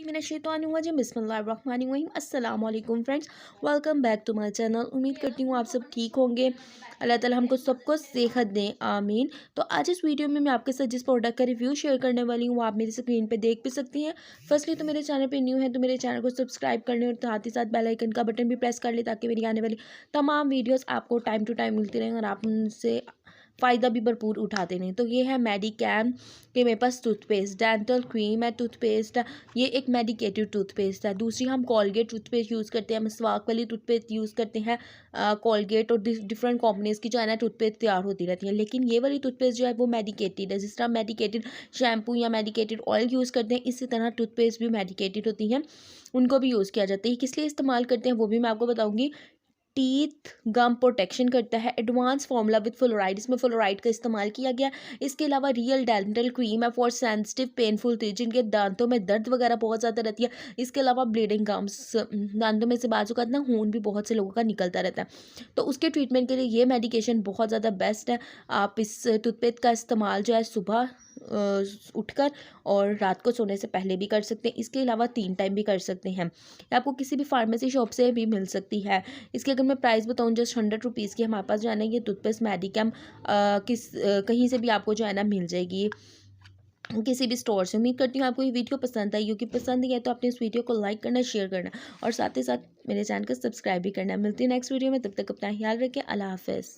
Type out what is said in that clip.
बिस्मिल्लाहिर्रहमानिर्रहीम बिस्मिल्लाहिर्रहमानिर्रहीम अस्सलाम वालेकुम friends, welcome back to my channel. उम्मीद करती हूँ आप सब ठीक होंगे। अल्लाह ताला हमको सबको सेहत दें, आमीन। तो आज इस वीडियो में मैं आपके साथ जिस प्रोडक्ट का रिव्यू शेयर करने वाली हूँ वो आप मेरी स्क्रीन पे देख भी सकती हैं। फर्स्टली तो मेरे चैनल पे न्यू है तो मेरे चैनल को सब्सक्राइब कर लें और साथ ही साथ बेल आइकन का बटन भी प्रेस कर लें ताकि मेरी आने वाली तमाम वीडियोज़ आपको टाइम टू टाइम मिलती रहें और आप उनसे फ़ायदा भी भरपूर उठाते रहें। तो ये है मेडिकैम के मेरे पास टूथपेस्ट, डेंटल क्रीम है, टूथपेस्ट है। ये एक मेडिकेटेड टूथपेस्ट है। दूसरी हम कॉलगेट टूथपेस्ट यूज़ करते हैं, मसवाक वाली टूथपेस्ट यूज़ करते हैं। कॉलगेट और डिफरेंट कंपनीज़ की जो है ना टूथपेस्ट तैयार होती रहती है, लेकिन ये वाली टूथपेस्ट जो है वो मेडिकेटेड है। जिस तरह मेडिकेटेड शैम्पू या मेडिकेटेड ऑयल यूज़ करते हैं, इसी तरह टूथपेस्ट भी मेडिकेटेड होती हैं, उनको भी यूज़ किया जाता है। किस लिए इस्तेमाल करते हैं वो भी मैं आपको बताऊँगी। टीथ गम प्रोटेक्शन करता है, एडवांस फार्मूला विद फ्लोराइड, इसमें फ्लोराइड का इस्तेमाल किया गया। इसके अलावा रियल डेंटल क्रीम है फॉर सेंसिटिव पेनफुल टीथ, जिनके दांतों में दर्द वगैरह बहुत ज़्यादा रहती है। इसके अलावा ब्लीडिंग गम्स, दांतों में से बाजू का ना खून भी बहुत से लोगों का निकलता रहता है, तो उसके ट्रीटमेंट के लिए ये मेडिकेशन बहुत ज़्यादा बेस्ट है। आप इस टूथपेस्ट का इस्तेमाल जो है सुबह उठकर और रात को सोने से पहले भी कर सकते हैं। इसके अलावा 3 टाइम भी कर सकते हैं। आपको किसी भी फार्मेसी शॉप से भी मिल सकती है। इसकी अगर मैं प्राइस बताऊँ, जस्ट 100 रुपीज़ की हमारे पास जो है ना ये टूथपेस्ट मेडिकैम कहीं से भी आपको जो है ना मिल जाएगी, किसी भी स्टोर से। उम्मीद करती हूँ आपको ये वीडियो पसंद आई होगी। पसंद आई है तो अपने इस वीडियो को लाइक करना, शेयर करना और साथ ही साथ मेरे चैनल को सब्सक्राइब भी करना। मिलती है नेक्स्ट वीडियो में, तब तक अपना ख्याल रखें। अल्लाह हाफ़िज़।